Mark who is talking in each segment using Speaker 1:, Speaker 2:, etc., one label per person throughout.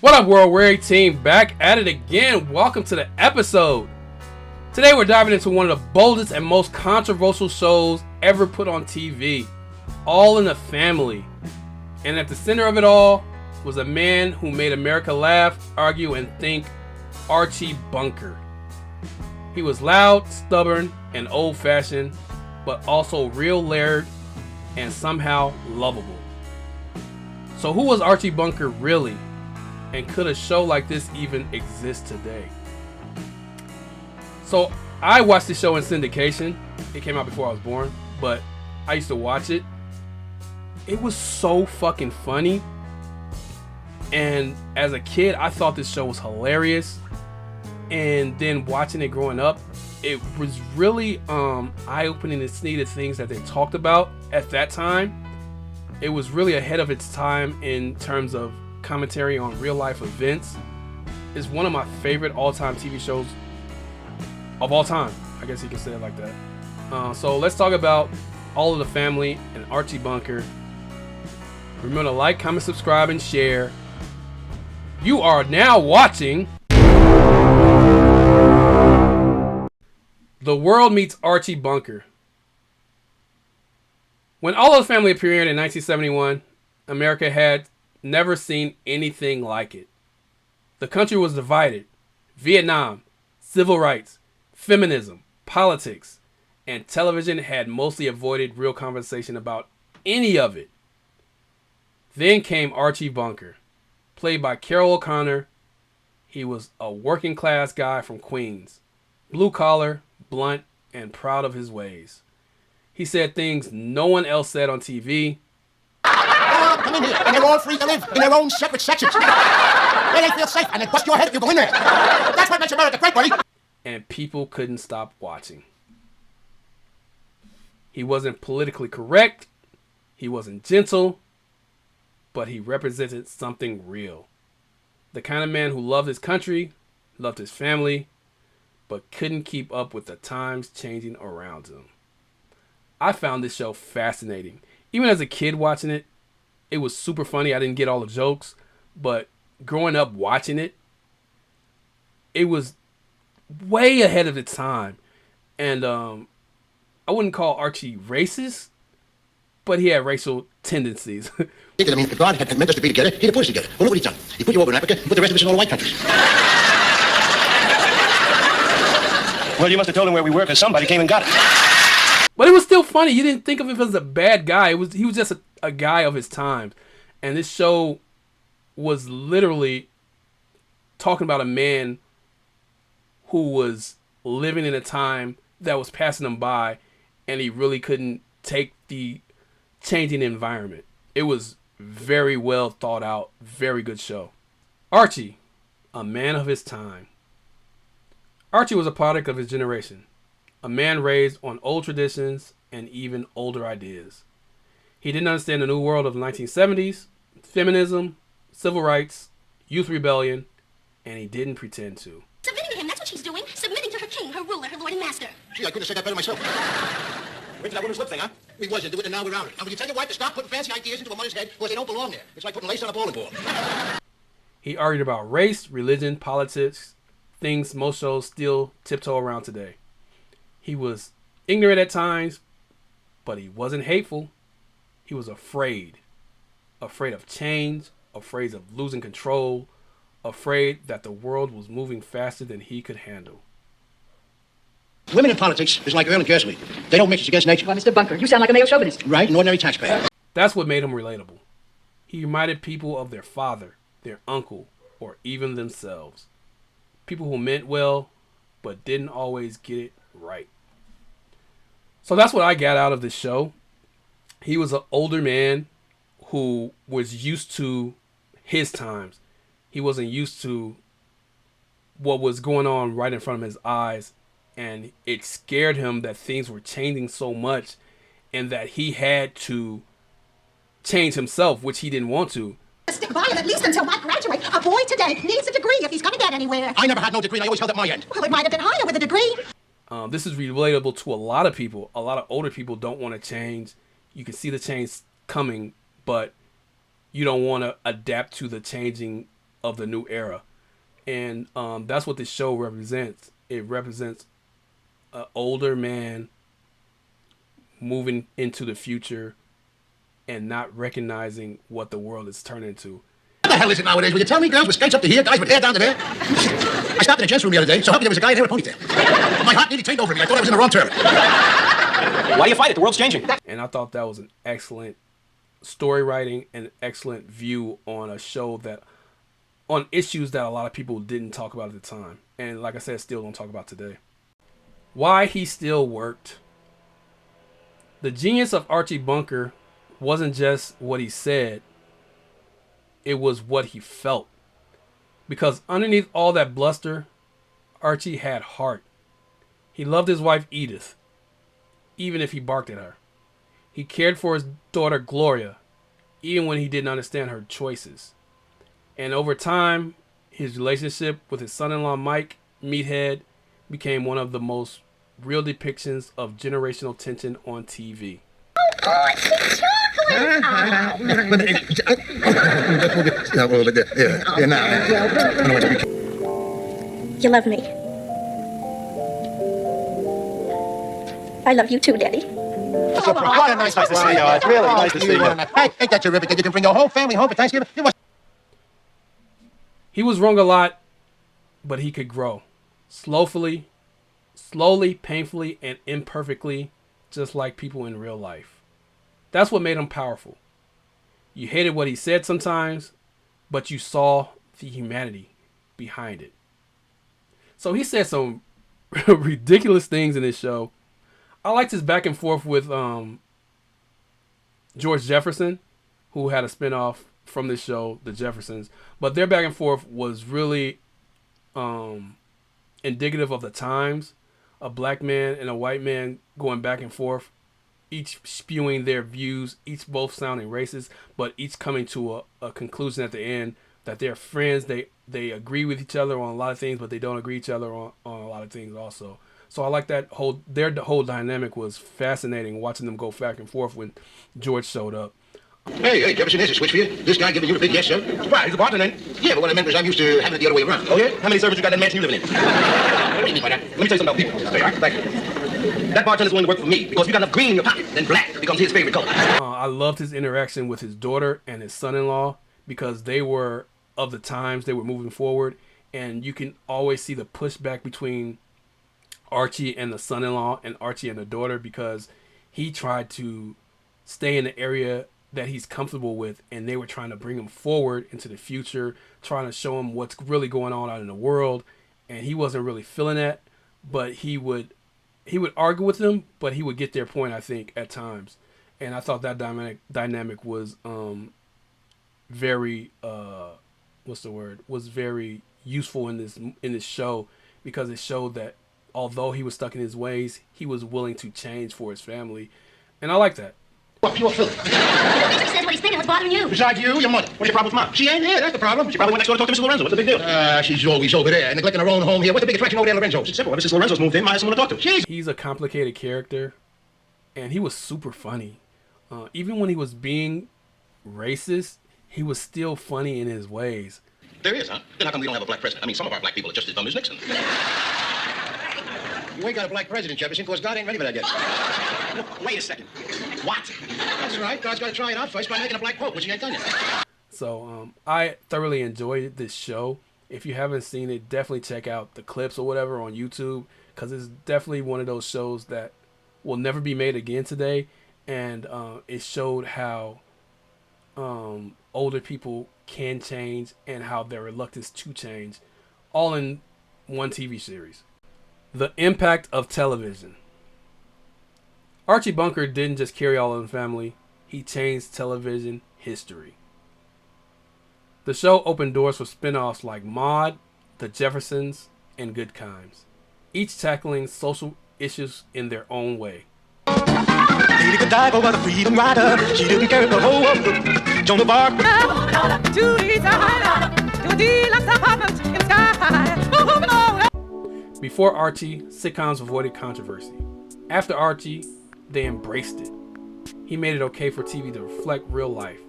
Speaker 1: What up, World? We're 18, back at it again. Welcome to the episode. Today we're diving into one of the boldest and most controversial shows ever put on TV, All in the Family. And at the center of it all was a man who made America laugh, argue, and think, Archie Bunker. He was loud, stubborn, and old-fashioned, but also real layered and somehow lovable. So who was Archie Bunker really? And could a show like this even exist today? So I watched the show in syndication. It came out before I was born, but I used to watch it. It was so fucking funny. And as a kid, I thought this show was hilarious. And then watching it growing up, it was really eye-opening to see the things that they talked about at that time. It was really ahead of its time in terms of commentary on real life events. It's one of my favorite all-time TV shows of all time. I guess you can say it like that. So let's talk about All of the Family and Archie Bunker. Remember to like, comment, subscribe, and share. You are now watching The World Meets Archie Bunker. When All of the Family appeared in 1971, America had never seen anything like it. The country was divided. Vietnam, civil rights, feminism, politics, and television had mostly avoided real conversation about any of it. Then came Archie Bunker, played by Carroll O'Connor. He was a working class guy from Queens, blue collar, blunt, and proud of his ways. He said things no one else said on TV.
Speaker 2: Come in here, and they're all free to live in their own separate sections. Where they feel safe, and then bust your head if you go in there. That's what makes America great, buddy.
Speaker 1: And people couldn't stop watching. He wasn't politically correct. He wasn't gentle. But he represented something real. The kind of man who loved his country, loved his family, but couldn't keep up with the times changing around him. I found this show fascinating. Even as a kid watching it, it was super funny. I didn't get all the jokes, but growing up watching it, it was way ahead of its time. And I wouldn't call Archie racist, but he had racial tendencies.
Speaker 2: I mean, if God had meant us to be together, he'd have put us together. Well, look what he's done. He put you over in Africa and put the rest of us in all the white countries.
Speaker 3: Well, you must have told him where we were because somebody came and got it.
Speaker 1: But it was still funny. You didn't think of him as a bad guy. He was just a guy of his time. And this show was literally talking about a man who was living in a time that was passing him by, and he really couldn't take the changing environment. It was very well thought out, very good show. Archie, a man of his time. Archie was a product of his generation, a man raised on old traditions and even older ideas. He didn't understand the new world of the 1970s, feminism, civil rights, youth rebellion, and he didn't pretend to.
Speaker 4: Submitting to him, that's what she's doing. Submitting to her king, her ruler, her lord and master.
Speaker 2: Gee, I couldn't have said that better myself. Wait till that woman's lip thing, huh? We was into it, and now we're out. And will you tell your wife to stop putting fancy ideas into a mother's head because they don't belong there? It's like putting lace on a bowling ball.
Speaker 1: He argued about race, religion, politics, things most shows still tiptoe around today. He was ignorant at times, but he wasn't hateful. He was afraid of change, afraid of losing control, afraid that the world was moving faster than he could handle.
Speaker 2: Women in politics is like oil and gasoline. They don't mix, it's against nature.
Speaker 5: Why, Mr. Bunker, you sound like a male chauvinist.
Speaker 2: Right, an ordinary taxpayer.
Speaker 1: That's what made him relatable. He reminded people of their father, their uncle, or even themselves. People who meant well, but didn't always get it right. So that's what I got out of this show. He was an older man who was used to his times. He wasn't used to what was going on right in front of his eyes. And it scared him that things were changing so much and that he had to change himself, which he didn't want to.
Speaker 4: Stick by him at least until I graduate. A boy today needs a degree if he's going to get anywhere.
Speaker 2: I never had no degree, I always held up my end.
Speaker 4: Well, it might have been higher with a degree.
Speaker 1: This is relatable to a lot of people. A lot of older people don't want to change. You can see the change coming, but you don't want to adapt to the changing of the new era. And that's what this show represents. It represents an older man moving into the future and not recognizing what the world is turning into.
Speaker 2: What the hell is it nowadays? Will you tell me girls with skates up to here, guys with hair down to there? I stopped in a gents room the other day, so help me there was a guy there with a ponytail. My heart nearly turned over me. I thought I was in the wrong tournament.
Speaker 3: Why do you fight it? The world's changing.
Speaker 1: And I thought that was an excellent story writing and excellent view on a show that, on issues that a lot of people didn't talk about at the time. And like I said, still don't talk about today. Why he still worked. The genius of Archie Bunker wasn't just what he said, it was what he felt. Because underneath all that bluster, Archie had heart. He loved his wife Edith, even if he barked at her. He cared for his daughter Gloria, even when he didn't understand her choices. And over time, his relationship with his son-in-law Mike, Meathead, became one of the most real depictions of generational tension on TV.
Speaker 4: Oh, it's chocolate.
Speaker 6: You love me. I love you too, Daddy.
Speaker 2: What a nice
Speaker 3: to see you. It's really nice to see you.
Speaker 2: Hey, ain't that terrific that you can bring your whole family home for Thanksgiving?
Speaker 1: He was wrong a lot, but he could grow. Slowly, painfully, and imperfectly, just like people in real life. That's what made him powerful. You hated what he said sometimes, but you saw the humanity behind it. So he said some ridiculous things in this show. I liked his back and forth with George Jefferson, who had a spinoff from this show, The Jeffersons. But their back and forth was really indicative of the times. A black man and a white man going back and forth, each spewing their views, each both sounding racist, but each coming to a conclusion at the end that they're friends. They agree with each other on a lot of things, but they don't agree with each other on a lot of things also. So I like that their whole dynamic was fascinating, watching them go back and forth when George showed up.
Speaker 2: Hey, Jefferson, there's a switch for you. This guy giving you a big yes, sir. Why, he's a bartender, then? Yeah, but what I meant was I'm used to having it the other way around. Oh, yeah? How many servants you got in that mansion you living in? What do you mean by that? Let me tell you something about people. There you are. Thank you. That bartender's willing to work for me, because if you got enough green in your pocket, then black becomes his favorite color.
Speaker 1: I loved his interaction with his daughter and his son-in-law, because they were of the times, they were moving forward, and you can always see the pushback between Archie and the son-in-law and Archie and the daughter, because he tried to stay in the area that he's comfortable with, and they were trying to bring him forward into the future, trying to show him what's really going on out in the world, and he wasn't really feeling that. But he would argue with them, but he would get their point, I think, at times. And I thought that dynamic was very was very useful in this show, because it showed that although he was stuck in his ways, he was willing to change for his family, and I like that.
Speaker 2: What, pure filth.
Speaker 4: He says what he's thinking, what's bothering you?
Speaker 2: Besides you, your mother. What's your problem with Mom? She ain't here, that's the problem.
Speaker 3: She probably went next door to talk to Mrs. Lorenzo. What's the big deal?
Speaker 2: She's always over there, neglecting her own home here. What's the big attraction over there, Lorenzo's?
Speaker 3: It's simple. Ever since Lorenzo's moved in, I have someone to talk to.
Speaker 2: Jeez.
Speaker 1: He's a complicated character, and he was super funny. Even when he was being racist, he was still funny in his ways.
Speaker 2: There is, huh? Then how come we don't have a black president? I mean, some of our black people are just as dumb as Nixon. You ain't got a black president, Jefferson, because God ain't ready for that yet.
Speaker 3: Look, wait a second. What?
Speaker 2: That's right. God's got to try it out first by making a black pope, which he ain't done yet.
Speaker 1: So I thoroughly enjoyed this show. If you haven't seen it, definitely check out the clips or whatever on YouTube, because it's definitely one of those shows that will never be made again today. And it showed how older people can change and how their reluctance to change, all in one TV series. The impact of television. Archie Bunker didn't just carry All in the Family, he changed television history. The show opened doors for spin-offs like Maude, The Jeffersons, and Good Times, each tackling social issues in their own way.
Speaker 7: Lady could dive over the freedom rider. She didn't care the whole of Joan of Arc.
Speaker 1: Before Archie, sitcoms avoided controversy. After Archie, they embraced it. He made it okay for TV to reflect real life,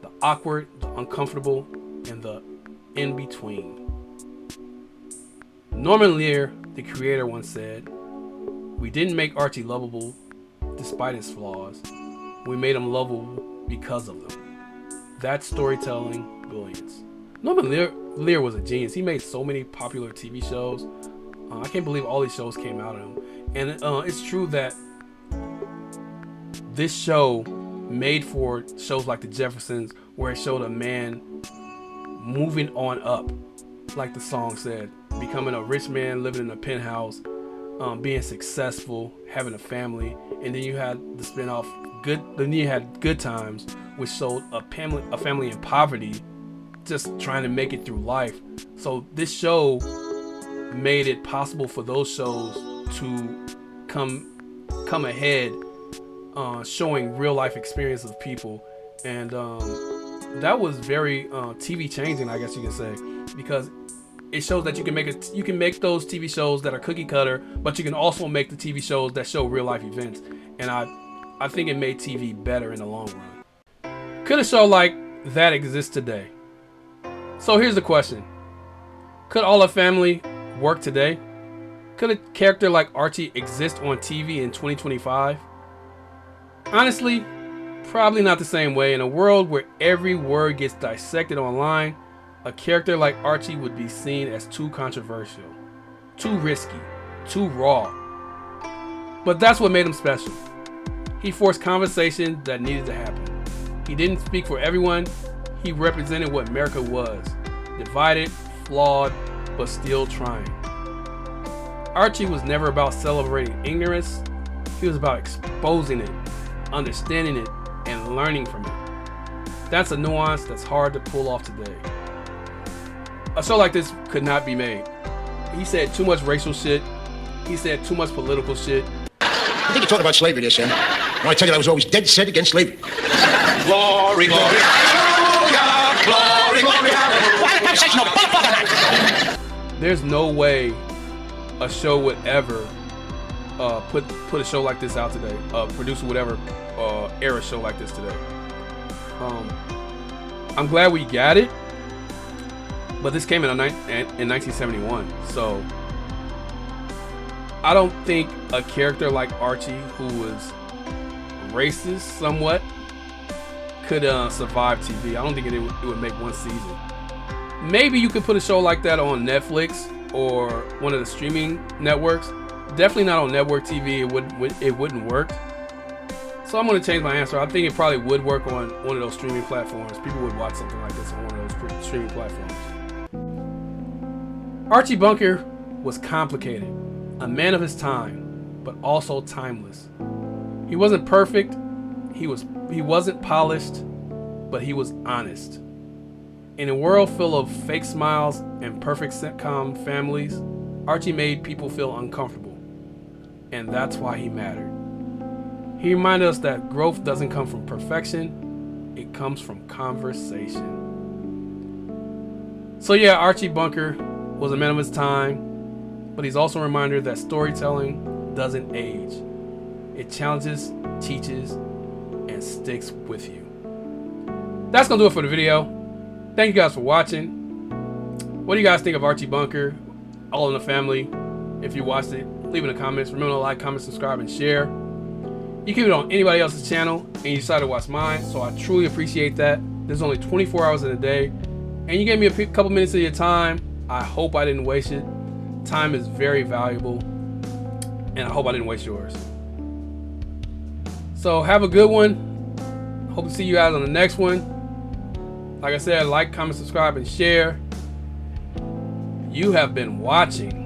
Speaker 1: the awkward, the uncomfortable, and the in between. Norman Lear, the creator, once said, "We didn't make Archie lovable despite his flaws. We made him lovable because of them." That's storytelling brilliance. Norman Lear was a genius. He made so many popular TV shows. I can't believe all these shows came out of him. And it's true that this show made for shows like The Jeffersons, where it showed a man moving on up, like the song said, becoming a rich man, living in a penthouse, being successful, having a family. And then you had the spinoff then you had Good Times, which showed a family in poverty, just trying to make it through life. So this show made it possible for those shows to come ahead, showing real life experience of people. And that was very TV changing, I guess you can say, because it shows that you can make those TV shows that are cookie cutter, but you can also make the TV shows that show real life events. And I think it made TV better in the long run. Could a show like that exist today? So here's the question. Could All the Family work today? Could a character like Archie exist on TV in 2025? Honestly, probably not the same way. In a world where every word gets dissected online, a character like Archie would be seen as too controversial, too risky, too raw. But that's what made him special. He forced conversation that needed to happen. He didn't speak for everyone. He represented what America was: divided, flawed, but still trying. Archie was never about celebrating ignorance. He was about exposing it, understanding it, and learning from it. That's a nuance that's hard to pull off today. A show like this could not be made. He said too much racial shit. He said too much political shit.
Speaker 2: I think you're talking about slavery there, son. When I tell you I was always dead set against slavery. Glory, glory, hallelujah, glory, glory, hallelujah.
Speaker 1: There's no way a show would ever put a show like this out today. Producer would ever air a show like this today. I'm glad we got it, but this came in 1971, so I don't think a character like Archie, who was racist somewhat, could survive TV. I don't think it would make one season. Maybe you could put a show like that on Netflix or one of the streaming networks. Definitely not on network TV. It wouldn't work. So I'm going to change my answer. I think it probably would work on one of those streaming platforms. People would watch something like this on one of those streaming platforms. Archie Bunker was complicated, a man of his time, but also timeless. He wasn't perfect. He wasn't polished, but he was honest. In a world full of fake smiles and perfect sitcom families, Archie made people feel uncomfortable, and that's why he mattered. He reminded us that growth doesn't come from perfection, it comes from conversation. So yeah, Archie Bunker was a man of his time, but he's also a reminder that storytelling doesn't age. It challenges, teaches, and sticks with you. That's gonna do it for the video. Thank you guys for watching. What do you guys think of Archie Bunker, All in the Family? If you watched it, leave in the comments. Remember to like, comment, subscribe, and share. You can do it on anybody else's channel, and you decided to watch mine, so I truly appreciate that. There's only 24 hours in a day, and you gave me a couple minutes of your time. I hope I didn't waste it. Time is very valuable, and I hope I didn't waste yours. So have a good one. Hope to see you guys on the next one. Like I said, like, comment, subscribe, and share. You have been watching